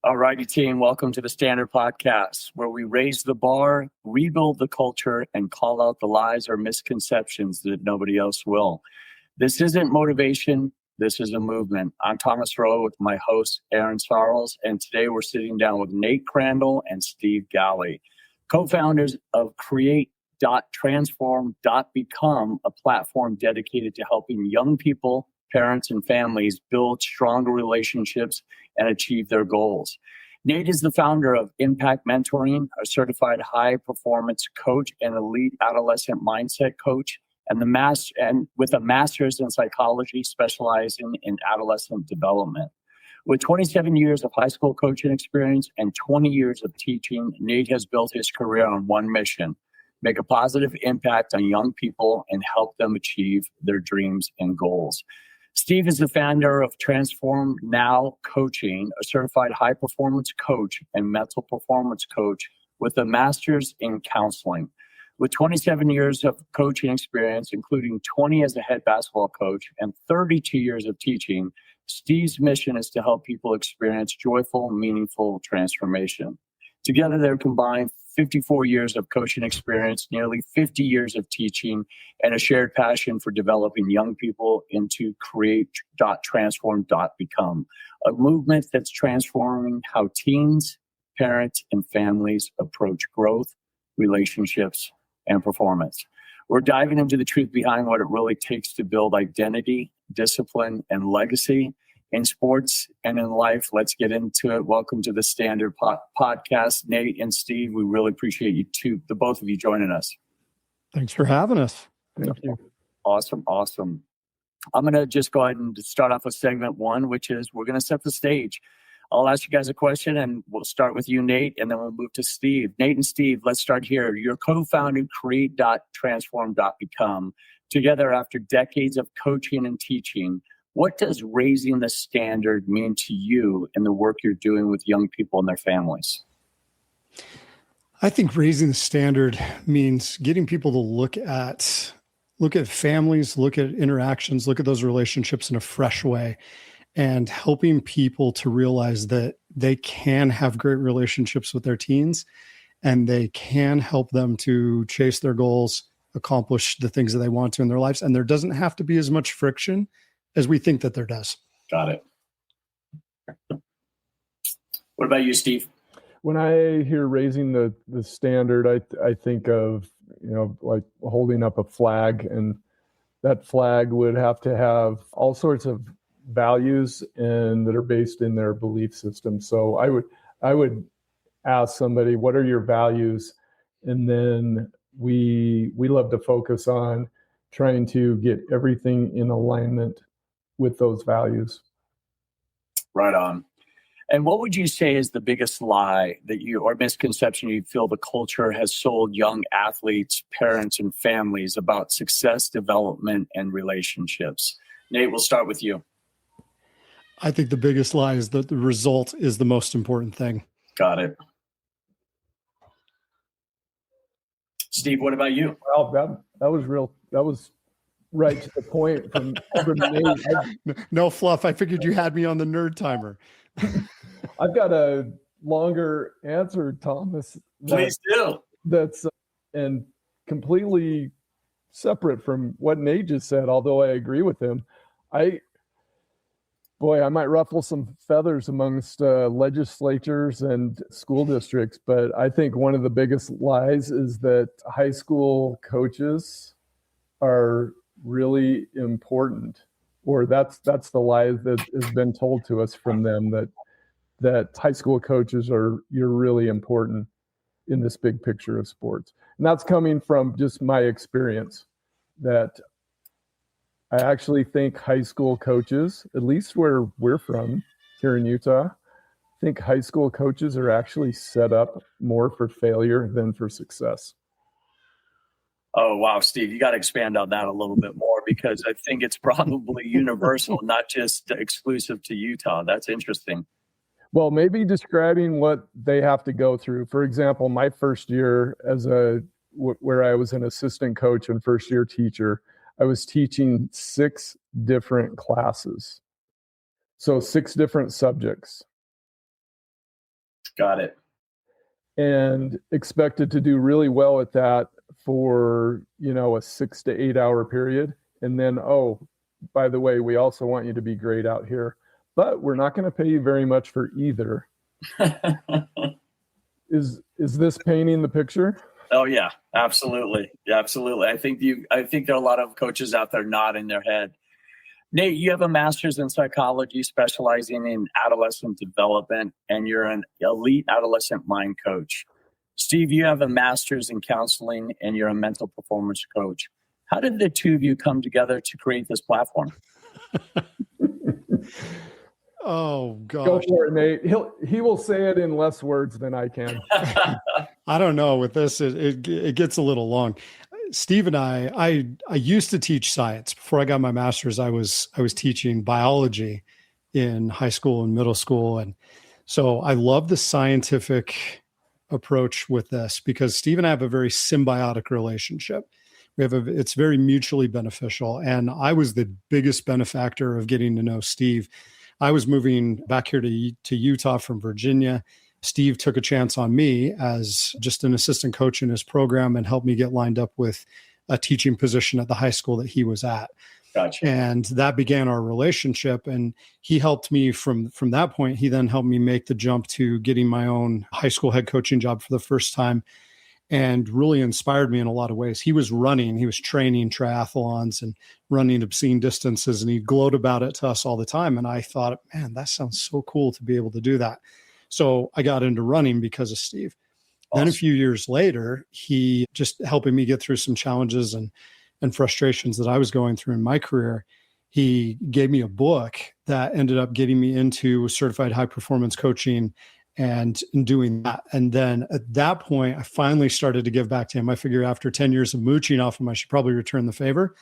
All righty, team. Welcome to the Standard Podcast, where we raise the bar, rebuild the culture, and call out the lies or misconceptions that nobody else will. This isn't motivation. This is a movement. I'm Thomas Rowe with my host, Aaron Sarles, and today we're sitting down with Nate Crandall and Steve Galley, co-founders of create.transform.BECOME, a platform dedicated to helping young people, parents, and families build stronger relationships and achieve their goals. Nate is the founder of Impact Mentoring, a certified high-performance coach and elite adolescent mindset coach, and with a master's in psychology specializing in adolescent development. With 27 years of high school coaching experience and 20 years of teaching, Nate has built his career on one mission: make a positive impact on young people and help them achieve their dreams and goals. Steve is the founder of Transform Now Coaching, a certified high-performance coach and mental performance coach with a master's in counseling. With 27 years of coaching experience, including 20 as a head basketball coach and 32 years of teaching, Steve's mission is to help people experience joyful, meaningful transformation. Together, they're combined 54 years of coaching experience, nearly 50 years of teaching, and a shared passion for developing young people into create.transform.BECOME, a movement that's transforming how teens, parents, and families approach growth, relationships, and performance. We're diving into the truth behind what it really takes to build identity, discipline, and legacy in sports and in life. Let's get into it. Welcome to the Standard Podcast, Nate and Steve. We really appreciate you the both of you joining us. Thanks for having us. Thank you. Awesome. I'm going to just go ahead and start off with segment one, which is we're going to set the stage. I'll ask you guys a question, and we'll start with you, Nate, and then we'll move to Steve. Nate and Steve, let's start here. You're co-founding create.transform.BECOME together after decades of coaching and teaching. What does raising the standard mean to you in the work you're doing with young people and their families? I think raising the standard means getting people to look at families, look at interactions, look at those relationships in a fresh way, and helping people to realize that they can have great relationships with their teens and they can help them to chase their goals, accomplish the things that they want to in their lives. And there doesn't have to be as much friction as we think that there does. Got it. What about you, Steve? When I hear raising the standard, I think of, like holding up a flag, and that flag would have to have all sorts of values and that are based in their belief system. So I would ask somebody, what are your values? And then we love to focus on trying to get everything in alignment with those values. Right on. And what would you say is the biggest lie or misconception you feel the culture has sold young athletes, parents, and families about success, development, and relationships? Nate, we'll start with you. I think the biggest lie is that the result is the most important thing. Got it. Steve, what about you? Well, that was real. That was right to the point from Nate. No fluff. I figured you had me on the nerd timer. I've got a longer answer, Thomas. Please do. That's and completely separate from what Nate just said, although I agree with him. I might ruffle some feathers amongst legislatures and school districts, but I think one of the biggest lies is that high school coaches are really important, or that's the lie that has been told to us from them, that high school coaches you're really important in this big picture of sports. And that's coming from just my experience, that I actually think high school coaches, at least where we're from here in Utah, I think high school coaches are actually set up more for failure than for success. Oh, wow, Steve, you got to expand on that a little bit more, because I think it's probably universal, not just exclusive to Utah. That's interesting. Well, maybe describing what they have to go through. For example, my first year where I was an assistant coach and first year teacher, I was teaching 6 different classes. So 6 different subjects. Got it. and expected to do really well at that for, a 6 to 8 hour period. And then, oh, by the way, we also want you to be great out here, but we're not going to pay you very much for either. Is this painting the picture? Oh yeah, absolutely. Yeah, absolutely. I think there are a lot of coaches out there nodding their head. Nate, you have a master's in psychology specializing in adolescent development, and you're an elite adolescent mind coach. Steve, you have a master's in counseling and you're a mental performance coach. How did the two of you come together to create this platform? Oh gosh. Go for it, Nate. He will say it in less words than I can. I don't know. With this, it gets a little long. Steve and I used to teach science. Before I got my master's, I was teaching biology in high school and middle school. And so I love the scientific approach with this because Steve and I have a very symbiotic relationship. It's very mutually beneficial. And I was the biggest benefactor of getting to know Steve. I was moving back here to Utah from Virginia. Steve took a chance on me as just an assistant coach in his program and helped me get lined up with a teaching position at the high school that he was at. Gotcha. And that began our relationship. And he helped me from that point. He then helped me make the jump to getting my own high school head coaching job for the first time and really inspired me in a lot of ways. He was training triathlons and running obscene distances, and he glowed about it to us all the time. And I thought, man, that sounds so cool to be able to do that. So I got into running because of Steve. Awesome. Then a few years later, he just helping me get through some challenges and frustrations that I was going through in my career. He gave me a book that ended up getting me into certified high performance coaching and doing that. And then at that point, I finally started to give back to him. I figure after 10 years of mooching off him, I should probably return the favor.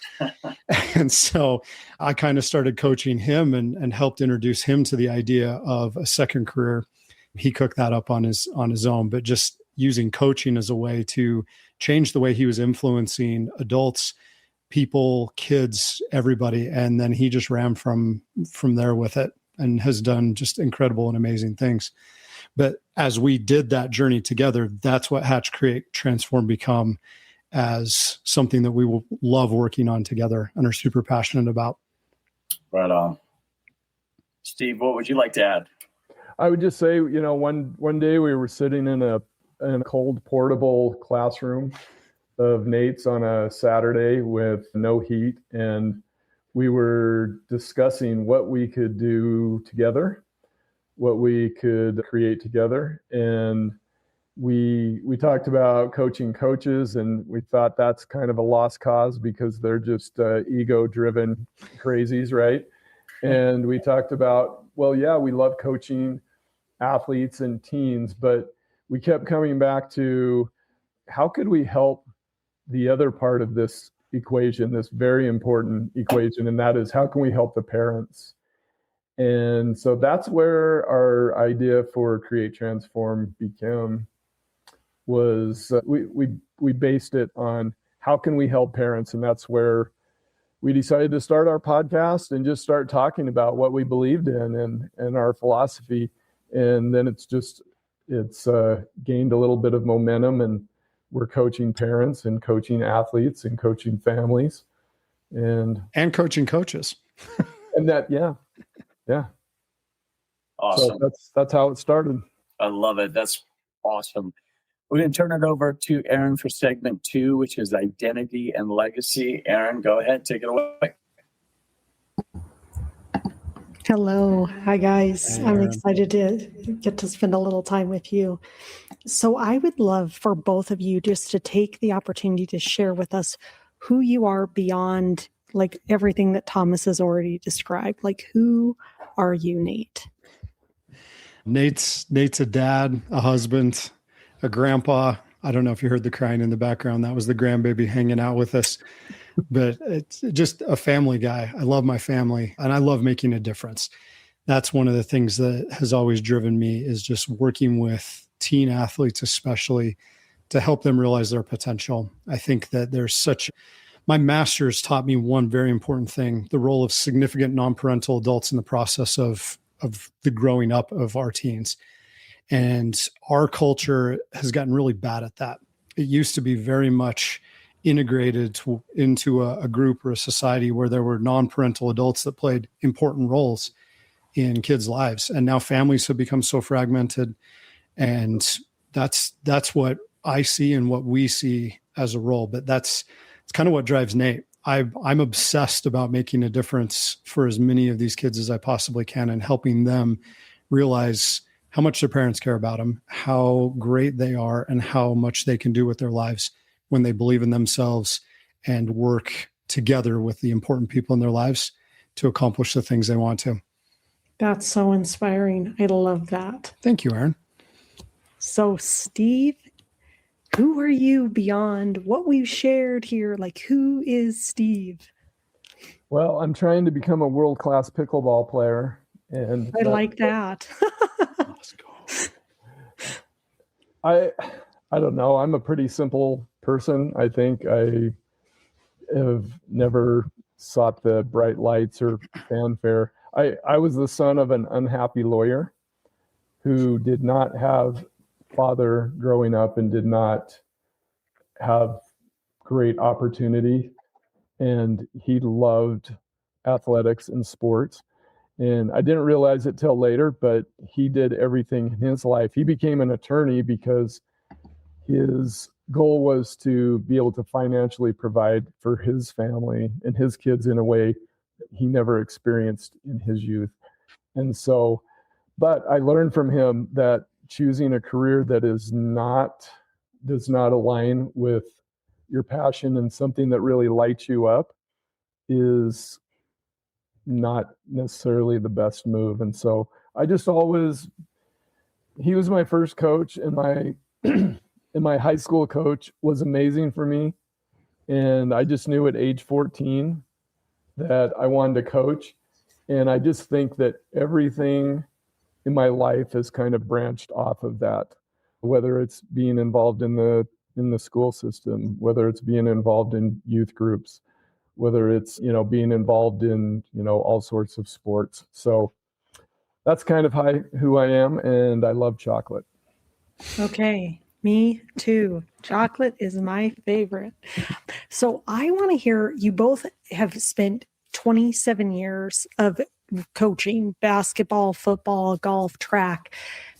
And so I kind of started coaching him and helped introduce him to the idea of a second career. He cooked that up on his own, but just using coaching as a way to change the way he was influencing adults, people, kids, everybody. And then he just ran from there with it and has done just incredible and amazing things. But as we did that journey together, that's what Hatch, Create, Transform, Become as something that we will love working on together and are super passionate about. Right on. Steve, what would you like to add? I would just say, one day we were sitting in a cold portable classroom of Nate's on a Saturday with no heat, and we were discussing what we could do together, what we could create together. And we talked about coaching coaches, and we thought that's kind of a lost cause because they're just ego-driven crazies, right? And we talked about, well, yeah, we love coaching athletes and teens, but we kept coming back to how could we help the other part of this equation, this very important equation, and that is how can we help the parents? And so that's where our idea for Create, Transform, Become was. We based it on how can we help parents, and that's where we decided to start our podcast and just start talking about what we believed in and our philosophy. And then it's gained a little bit of momentum, and we're coaching parents and coaching athletes and coaching families and coaching coaches. And that, yeah. Awesome. So that's how it started. I love it. That's awesome. We're going to turn it over to Aaron for segment 2, which is identity and legacy. Aaron, go ahead. Take it away. Hello. Hi, guys. I'm excited to get to spend a little time with you. So I would love for both of you just to take the opportunity to share with us who you are beyond like everything that Thomas has already described. Like, who are you, Nate? Nate's a dad, a husband, a grandpa. I don't know if you heard the crying in the background. That was the grandbaby hanging out with us. But it's just a family guy. I love my family and I love making a difference. That's one of the things that has always driven me is just working with teen athletes, especially to help them realize their potential. I think that my master's taught me one very important thing, the role of significant non-parental adults in the process of the growing up of our teens. And our culture has gotten really bad at that. It used to be very much integrated into a group or a society where there were non-parental adults that played important roles in kids' lives. And now families have become so fragmented. And that's what I see and what we see as a role. But it's kind of what drives Nate. I'm obsessed about making a difference for as many of these kids as I possibly can and helping them realize how much their parents care about them, how great they are, and how much they can do with their lives when they believe in themselves and work together with the important people in their lives to accomplish the things they want to. That's so inspiring. I love that. Thank you, Aaron. So, Steve, who are you beyond what we've shared here? Like, who is Steve? Well, I'm trying to become a world-class pickleball player. And I like that. Let's go. I don't know. I'm a pretty simple person. I think I have never sought the bright lights or fanfare. I was the son of an unhappy lawyer who did not have father growing up and did not have great opportunity. And he loved athletics and sports. And I didn't realize it till later, but he did everything in his life. He became an attorney because his goal was to be able to financially provide for his family and his kids in a way he never experienced in his youth. And so, but I learned from him that choosing a career that does not align with your passion and something that really lights you up is not necessarily the best move. And so I just he was my first coach, and my high school coach was amazing for me. And I just knew at age 14 that I wanted to coach. And I just think that everything in my life has kind of branched off of that, whether it's being involved in the school system, whether it's being involved in youth groups, whether it's, being involved in, all sorts of sports. So that's kind of who I am, and I love chocolate. Okay, me too. Chocolate is my favorite. So I want to hear, you both have spent 27 years of coaching basketball, football, golf, track.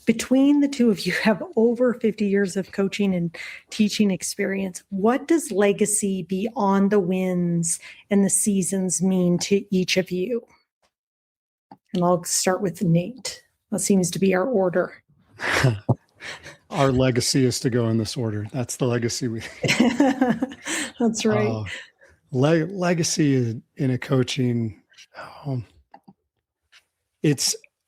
Between the two of you have over 50 years of coaching and teaching experience. What does legacy beyond the wins and the seasons mean to each of you? And I'll start with Nate. That seems to be our order. Our legacy is to go in this order. That's the legacy we. That's right. Legacy in a coaching.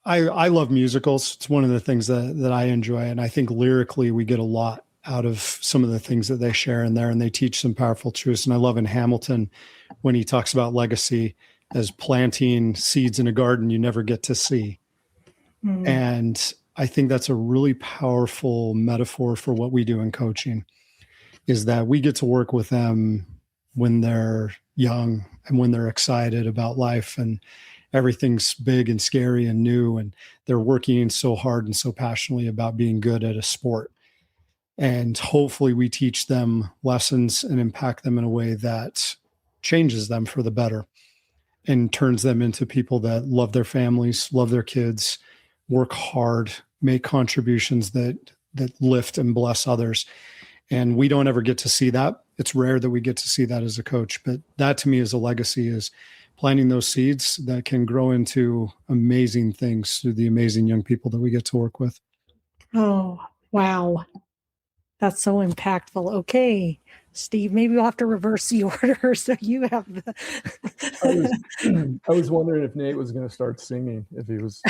I love musicals. It's one of the things that I enjoy. And I think lyrically we get a lot out of some of the things that they share in there, and they teach some powerful truths. And I love in Hamilton when he talks about legacy as planting seeds in a garden you never get to see. Mm. And I think that's a really powerful metaphor for what we do in coaching, is that we get to work with them when they're young and when they're excited about life and everything's big and scary and new, and they're working so hard and so passionately about being good at a sport. And hopefully we teach them lessons and impact them in a way that changes them for the better and turns them into people that love their families, love their kids, work hard, make contributions that lift and bless others. And we don't ever get to see that. It's rare that we get to see that as a coach, but that to me is a legacy, is planting those seeds that can grow into amazing things through the amazing young people that we get to work with. Oh, wow. That's so impactful. Okay, Steve, maybe we'll have to reverse the order so you have the... I was wondering if Nate was going to start singing, if he was...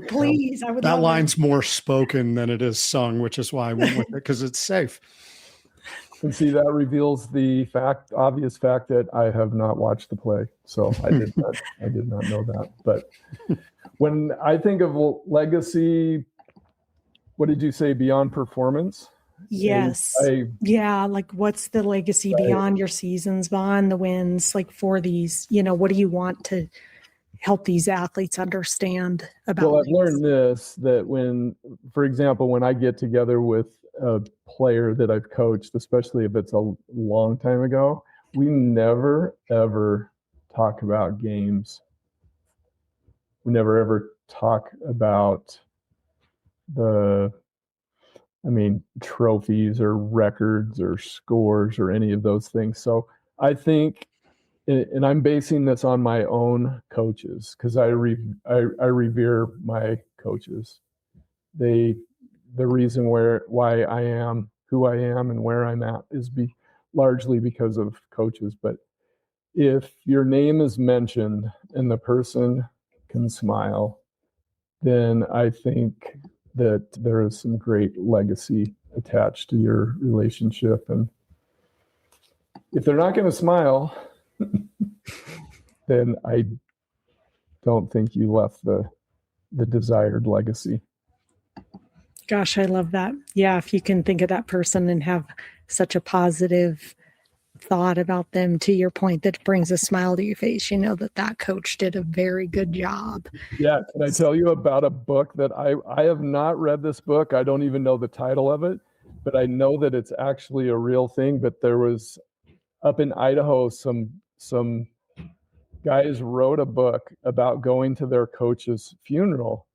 Please, I would. That line's more spoken than it is sung, which is why I went with it, because it's safe. And see, that reveals the obvious fact that I have not watched the play. So I did not know that. But when I think of legacy, what did you say, beyond performance? Yes. Like what's the legacy beyond your seasons, beyond the wins, like for these, what do you want to help these athletes understand about? Well, I've learned this, that when, for example, when I get together with a player that I've coached, especially if it's a long time ago, we never, ever talk about games. We never, ever talk about trophies or records or scores or any of those things. So I think, and I'm basing this on my own coaches, because I revere my coaches. The reason why I am who I am and where I'm at is largely because of coaches. But if your name is mentioned and the person can smile, then I think that there is some great legacy attached to your relationship. And if they're not going to smile, then I don't think you left the desired legacy. Gosh, I love that. Yeah, if you can think of that person and have such a positive thought about them, to your point, that brings a smile to your face, you know that coach did a very good job. Yeah, can I tell you about a book that I have not read this book. I don't even know the title of it, but I know that it's actually a real thing. But there was, up in Idaho, some guys wrote a book about going to their coach's funeral.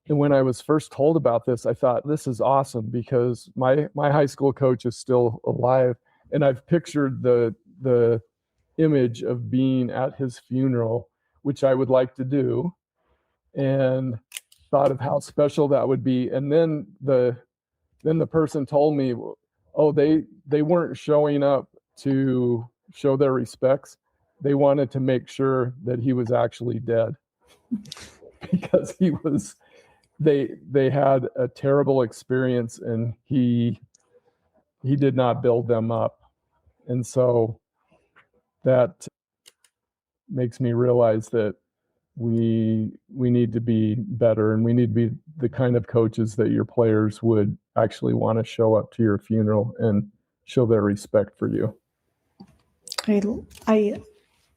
And when I was first told about this, I thought, this is awesome, because my high school coach is still alive. And I've pictured the image of being at his funeral, which I would like to do, and thought of how special that would be. And then the person told me, oh, they weren't showing up to show their respects. They wanted to make sure that he was actually dead, because they had a terrible experience, and he did not build them up. And so that makes me realize that we need to be better, and we need to be the kind of coaches that your players would actually want to show up to your funeral and show their respect for you.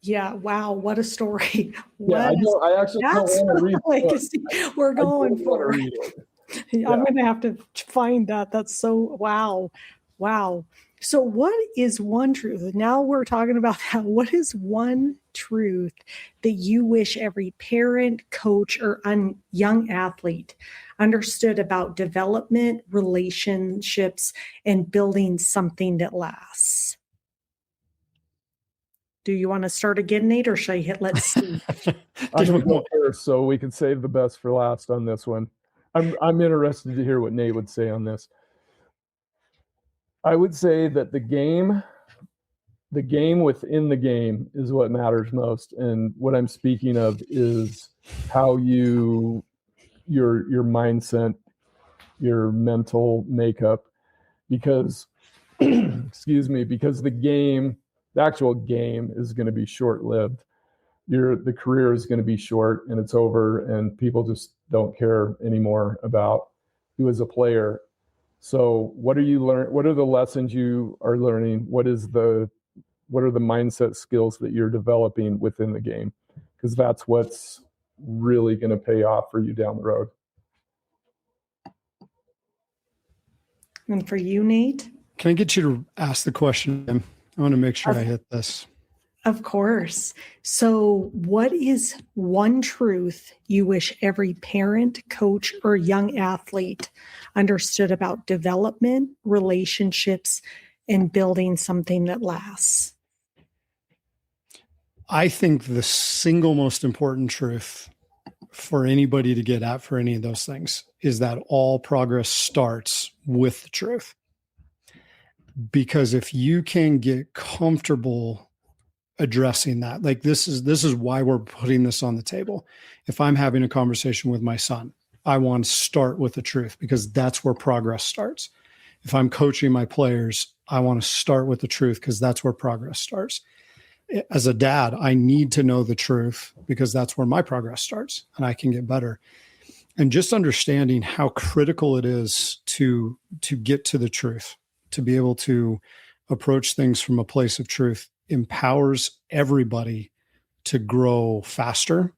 Yeah, wow, what a story. I actually don't want to read legacy we're going for. Yeah. I'm going to have to find that. That's so, wow. So what is one truth? Now we're talking about that. What is one truth that you wish every parent, coach, or young athlete understood about development, relationships, and building something that lasts? Do you want to start again, Nate, or should I let's see? I'm going to go first, so we can save the best for last on this one. I'm interested to hear what Nate would say on this. I would say that the game within the game is what matters most. And what I'm speaking of is how your mindset, your mental makeup, because, because the actual game is going to be short-lived. The career is going to be short, and it's over, and people just don't care anymore about you as a player. So what are you learning? What are the lessons you are learning? What are the mindset skills that you're developing within the game? Because that's what's really going to pay off for you down the road. And for you, Nate? Can I get you to ask the question again? I want to make sure I hit this. Of course. So what is one truth you wish every parent, coach, or young athlete understood about development, relationships, and building something that lasts? I think the single most important truth for anybody to get at for any of those things is that all progress starts with the truth. Because if you can get comfortable addressing that, like this is why we're putting this on the table. If I'm having a conversation with my son, I want to start with the truth, because that's where progress starts. If I'm coaching my players, I want to start with the truth, because that's where progress starts. As a dad, I need to know the truth, because that's where my progress starts and I can get better. And just understanding how critical it is to get to the truth, to be able to approach things from a place of truth, empowers everybody to grow faster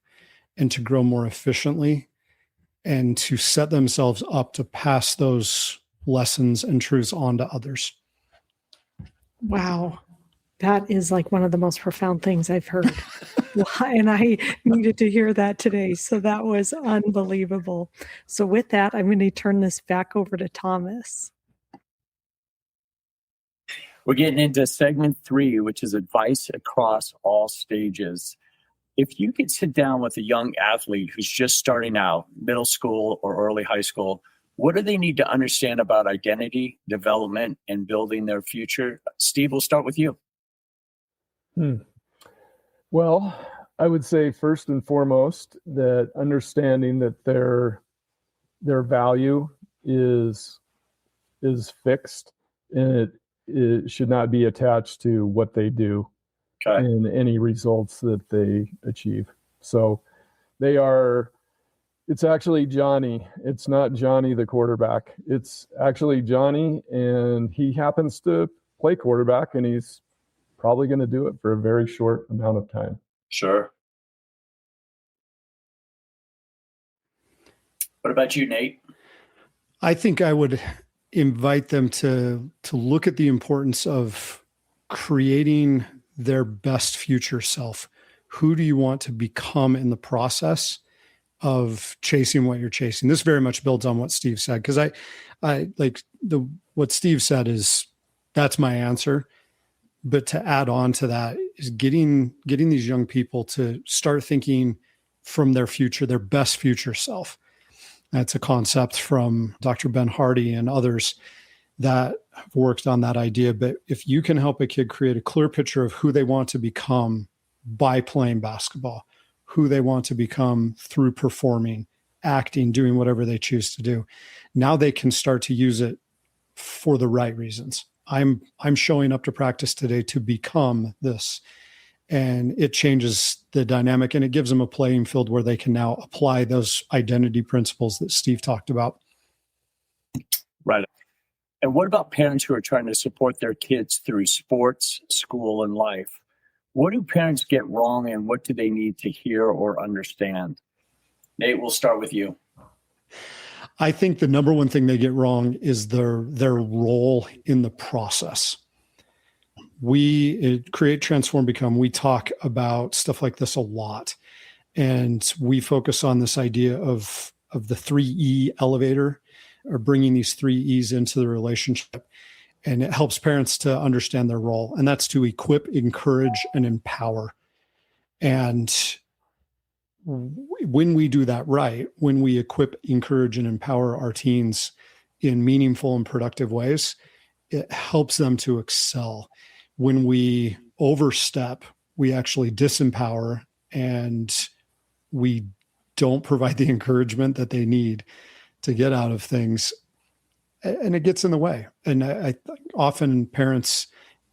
and to grow more efficiently and to set themselves up to pass those lessons and truths on to others. Wow. That is like one of the most profound things I've heard. And I needed to hear that today. So that was unbelievable. So with that, I'm going to turn this back over to Thomas. We're getting into segment 3, which is advice across all stages. If you could sit down with a young athlete who's just starting out, middle school or early high school, what do they need to understand about identity, development, and building their future? Steve, we'll start with you. Well, I would say first and foremost that understanding that their value is fixed, and it should not be attached to what they do and any results that they achieve. So it's actually Johnny. It's not Johnny the quarterback. It's actually Johnny, and he happens to play quarterback, and he's probably going to do it for a very short amount of time. Sure. What about you, Nate? I think I would invite them to look at the importance of creating their best future self. Who do you want to become in the process of chasing what you're chasing? This very much builds on what Steve said, because I like what Steve said that's my answer. But to add on to that is getting these young people to start thinking from their future, their best future self. That's a concept from Dr. Ben Hardy and others that have worked on that idea. But if you can help a kid create a clear picture of who they want to become by playing basketball, who they want to become through performing, acting, doing whatever they choose to do, now they can start to use it for the right reasons. I'm showing up to practice today to become this. And it changes the dynamic, and it gives them a playing field where they can now apply those identity principles that Steve talked about. Right. And what about parents who are trying to support their kids through sports, school, and life? What do parents get wrong, and what do they need to hear or understand? Nate, we'll start with you. I think the number one thing they get wrong is their role in the process. We at Create, Transform, Become, we talk about stuff like this a lot. And we focus on this idea of the 3E elevator, or bringing these 3 E's into the relationship. And it helps parents to understand their role. And that's to equip, encourage, and empower. And when we do that right, when we equip, encourage, and empower our teens in meaningful and productive ways, it helps them to excel. When we overstep, we actually disempower, and we don't provide the encouragement that they need to get out of things, and it gets in the way. And I often parents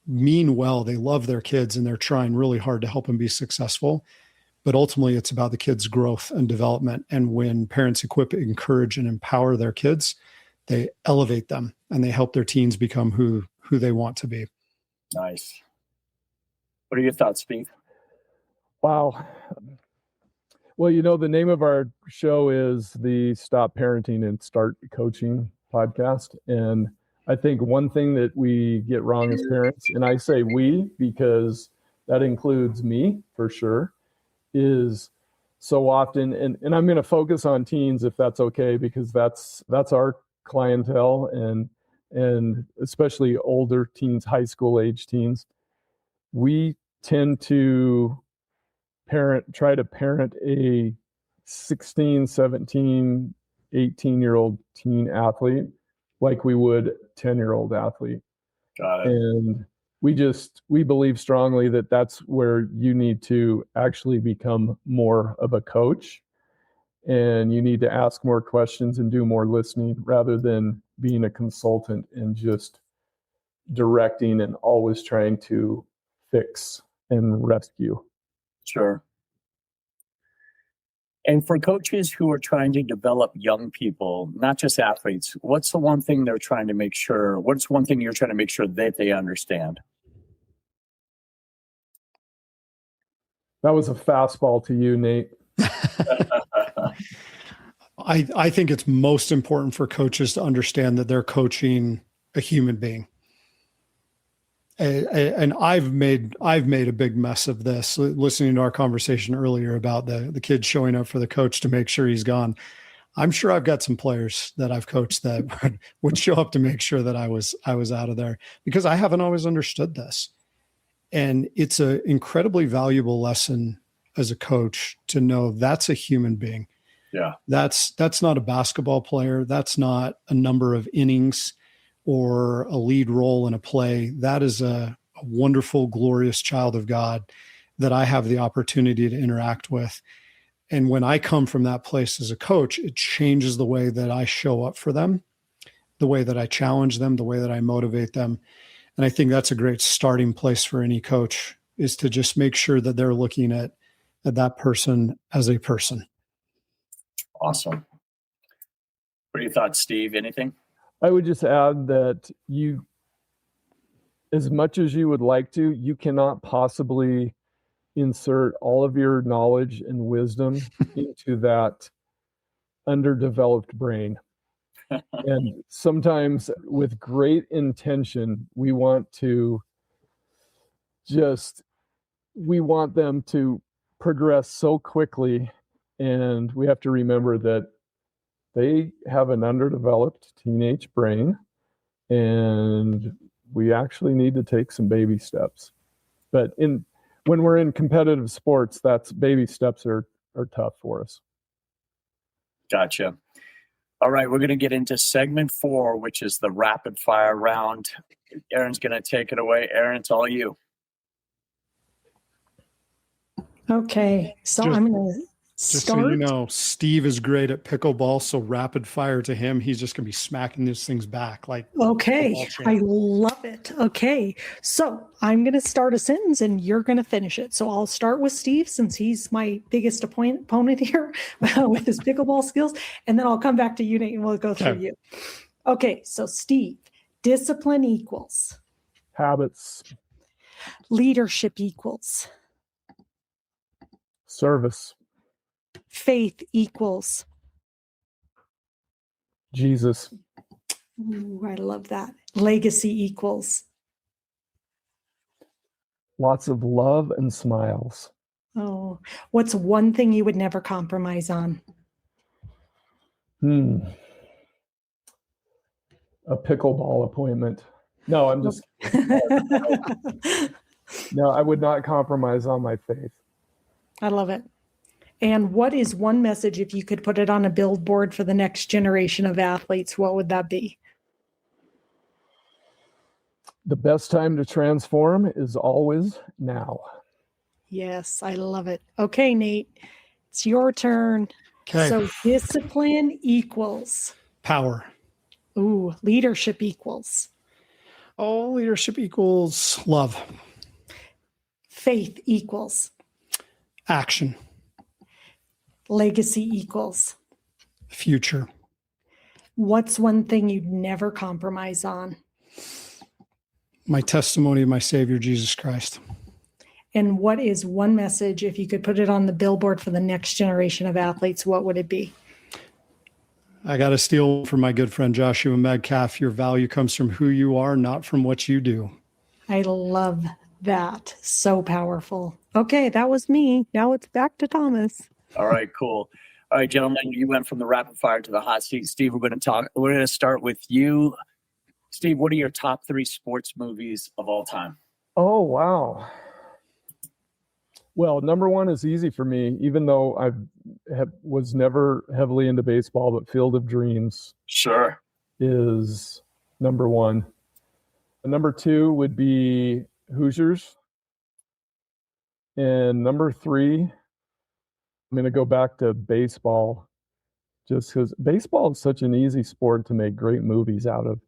mean well, they love their kids, and they're trying really hard to help them be successful. But ultimately, it's about the kids' growth and development. And when parents equip, encourage, and empower their kids, they elevate them, and they help their teens become who they want to be. Nice. What are your thoughts, Steve? Wow. Well, the name of our show is the Stop Parenting and Start Coaching podcast. And I think one thing that we get wrong as parents, and I say we because that includes me for sure, is so often, and I'm going to focus on teens if that's okay, because that's our clientele, and especially older teens, high school age teens. We tend to try to parent a 16, 17, 18-year-old teen athlete like we would 10-year-old athlete. Got it. And we believe strongly that that's where you need to actually become more of a coach, and you need to ask more questions and do more listening rather than being a consultant and just directing and always trying to fix and rescue. Sure. And for coaches who are trying to develop young people, not just athletes, what's the one thing they're trying to make sure? What's one thing you're trying to make sure that they understand? That was a fastball to you, Nate. I think it's most important for coaches to understand that they're coaching a human being. And I've made a big mess of this listening to our conversation earlier about the kid showing up for the coach to make sure he's gone. I'm sure I've got some players that I've coached that would show up to make sure that I was out of there, because I haven't always understood this. And it's an incredibly valuable lesson as a coach to know that's a human being. Yeah. That's not a basketball player. That's not a number of innings or a lead role in a play. That is a wonderful, glorious child of God that I have the opportunity to interact with. And when I come from that place as a coach, it changes the way that I show up for them, the way that I challenge them, the way that I motivate them. And I think that's a great starting place for any coach, is to just make sure that they're looking at that person as a person. Awesome. What are your thoughts, Steve? Anything? I would just add that you, as much as you would like to, you cannot possibly insert all of your knowledge and wisdom into that underdeveloped brain. And sometimes with great intention, we want them to progress so quickly. And we have to remember that they have an underdeveloped teenage brain, and we actually need to take some baby steps. But when we're in competitive sports, that's baby steps are tough for us. Gotcha. All right, we're going to get into segment 4, which is the rapid fire round. Aaron's going to take it away. Aaron, it's all you. Okay, so I'm going to Just start. so you know, Steve is great at pickleball, so rapid fire to him, he's just going to be smacking these things back. Okay, I love it. Okay, so I'm going to start a sentence and you're going to finish it. So I'll start with Steve, since he's my biggest opponent here with his pickleball skills, and then I'll come back to you, Nate, and we'll go through you. Okay, so Steve, discipline equals? Habits. Leadership equals? Service. Faith equals? Jesus. Ooh, I love that. Legacy equals? Lots of love and smiles. Oh, what's one thing you would never compromise on? A pickleball appointment. No, I'm just No, I would not compromise on my faith. I love it. And what is one message, if you could put it on a billboard for the next generation of athletes, what would that be? The best time to transform is always now. Yes, I love it. Okay, Nate, it's your turn. Okay. So discipline equals? Power. Ooh, leadership equals? Oh, leadership equals love. Faith equals? Action. Legacy equals? Future. What's one thing you'd never compromise on? My testimony of my Savior, Jesus Christ. And what is one message, if you could put it on the billboard for the next generation of athletes, what would it be? I got to steal from my good friend Joshua Medcalf. Your value comes from who you are, not from what you do. I love that. So powerful. Okay, that was me. Now it's back to Thomas. All right, cool. All right, gentlemen, you went from the rapid fire to the hot seat. Steve, we're going to start with you. Steve, what are your top 3 sports movies of all time? Oh, wow. Well, number 1 is easy for me, even though I was never heavily into baseball, but Field of Dreams Sure. is number 1. And number 2 would be Hoosiers. And number 3, I'm going to go back to baseball, just because baseball is such an easy sport to make great movies out of.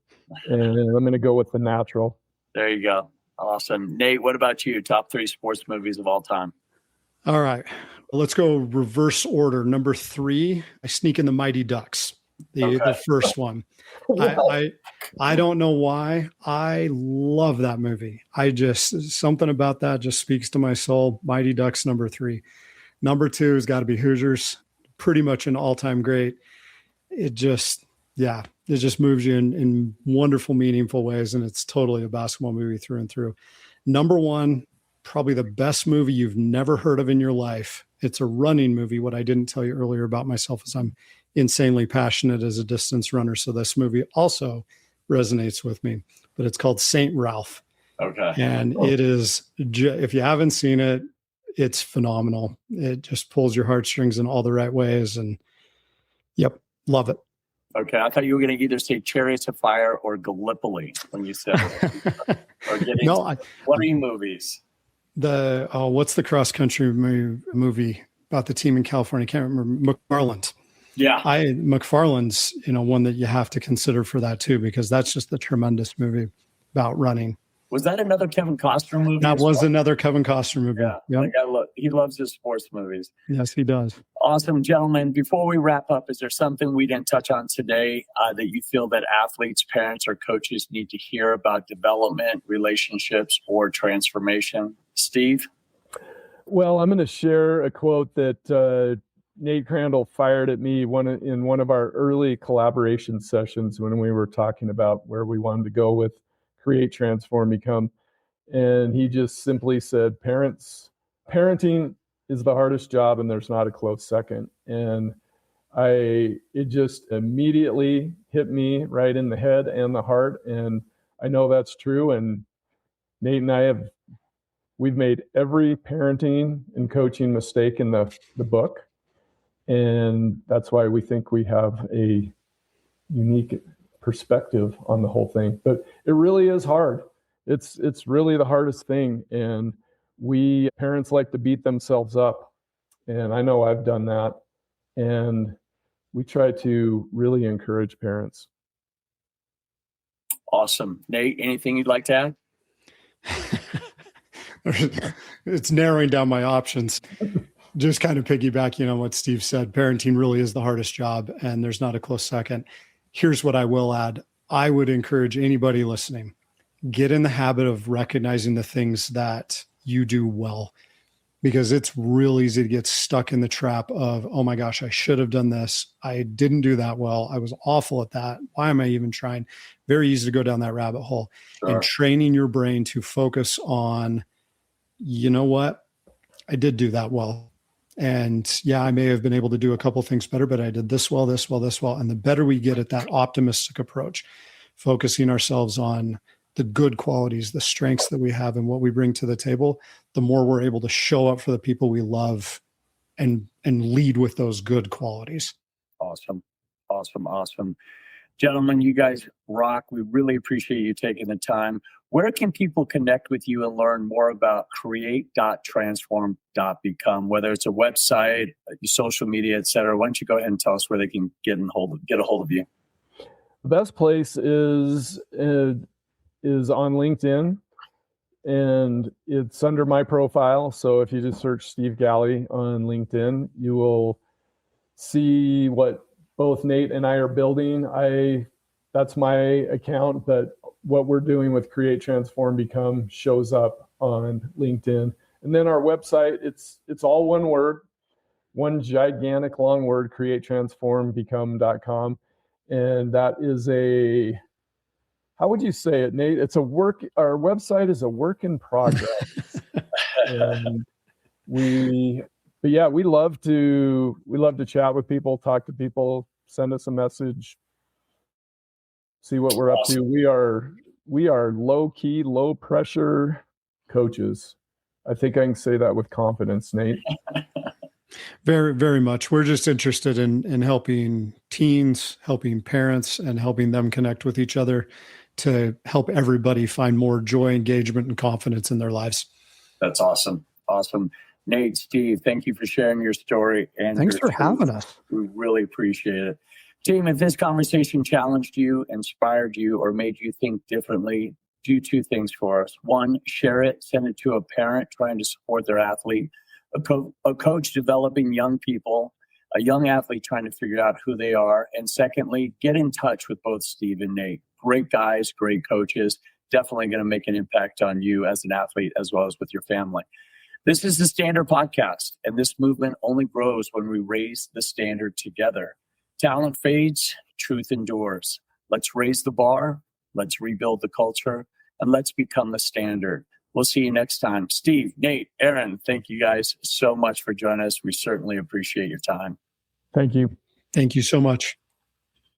And I'm going to go with The Natural. There you go. Awesome. Nate, what about you? Top 3 sports movies of all time? All right. Well, let's go reverse order. Number 3, I sneak in the Mighty Ducks, the first one. Wow. I don't know why. I love that movie. Something about that just speaks to my soul. Mighty Ducks, number 3. Number 2 has got to be Hoosiers. Pretty much an all-time great. It just moves you in wonderful, meaningful ways. And it's totally a basketball movie through and through. Number 1, probably the best movie you've never heard of in your life. It's a running movie. What I didn't tell you earlier about myself is I'm insanely passionate as a distance runner. So this movie also resonates with me, but it's called Saint Ralph. Okay. And it is, if you haven't seen it, it's phenomenal. It just pulls your heartstrings in all the right ways. And yep, love it. Okay. I thought you were going to either say Chariots of Fire or Gallipoli when you said it. Or getting funny movies. What's the cross country movie about the team in California? I can't remember. McFarland. Yeah. McFarland's, one that you have to consider for that too, because that's just a tremendous movie about running. Was that another Kevin Costner movie? That was another Kevin Costner movie. Yeah. Yep. He loves his sports movies. Yes, he does. Awesome, gentlemen. Before we wrap up, is there something we didn't touch on today that you feel that athletes, parents, or coaches need to hear about development, relationships, or transformation? Steve? Well, I'm going to share a quote that Nate Crandall fired at me in one of our early collaboration sessions when we were talking about where we wanted to go with Create, Transform, Become. And he just simply said, parenting is the hardest job and there's not a close second. And it just immediately hit me right in the head and the heart. And I know that's true. And Nate and I we've made every parenting and coaching mistake in the book. And that's why we think we have a unique perspective on the whole thing. But it really is hard. It's really the hardest thing. And parents like to beat themselves up. And I know I've done that. And we try to really encourage parents. Awesome. Nate, anything you'd like to add? It's narrowing down my options. Just kind of piggybacking on what Steve said, parenting really is the hardest job and there's not a close second. Here's what I will add. I would encourage anybody listening, get in the habit of recognizing the things that you do well, because it's real easy to get stuck in the trap of, oh my gosh, I should have done this. I didn't do that well. I was awful at that. Why am I even trying? Very easy to go down that rabbit hole. Sure. And training your brain to focus on, you know what? I did do that well. And yeah, I may have been able to do a couple things better, but I did this well, this well, this well. And the better we get at that optimistic approach, focusing ourselves on the good qualities, the strengths that we have and what we bring to the table, the more we're able to show up for the people we love and lead with those good qualities. Awesome. Gentlemen, you guys rock. We really appreciate you taking the time. Where can people connect with you and learn more about create.transform.BECOME, whether it's a website, social media, et cetera? Why don't you go ahead and tell us where they can get a hold of you? The best place is on LinkedIn, and it's under my profile. So if you just search Steve Galley on LinkedIn, you will see what both Nate and I are building. That's my account, but what we're doing with Create, Transform, Become shows up on LinkedIn. And then our website, it's all one word, one gigantic long word, create.transform.BECOME.com. And that is how would you say it, Nate? Our website is a work in progress. And we love to chat with people, talk to people, send us a message, see what we're up to. We are low key, low pressure coaches. I think I can say that with confidence, Nate. Very, very much. We're just interested in helping teens, helping parents, and helping them connect with each other to help everybody find more joy, engagement, and confidence in their lives. That's awesome. Nate, Steve, thank you for sharing your story. And thanks for having us. We really appreciate it. Team, if this conversation challenged you, inspired you, or made you think differently, do two things for us. One, share it, send it to a parent trying to support their athlete, a coach developing young people, a young athlete trying to figure out who they are. And secondly, get in touch with both Steve and Nate. Great guys, great coaches, definitely going to make an impact on you as an athlete as well as with your family. This is the Standard Podcast, and this movement only grows when we raise the standard together. Talent fades, truth endures. Let's raise the bar, let's rebuild the culture, and let's become the standard. We'll see you next time. Steve, Nate, Aaron, thank you guys so much for joining us. We certainly appreciate your time. Thank you. Thank you so much.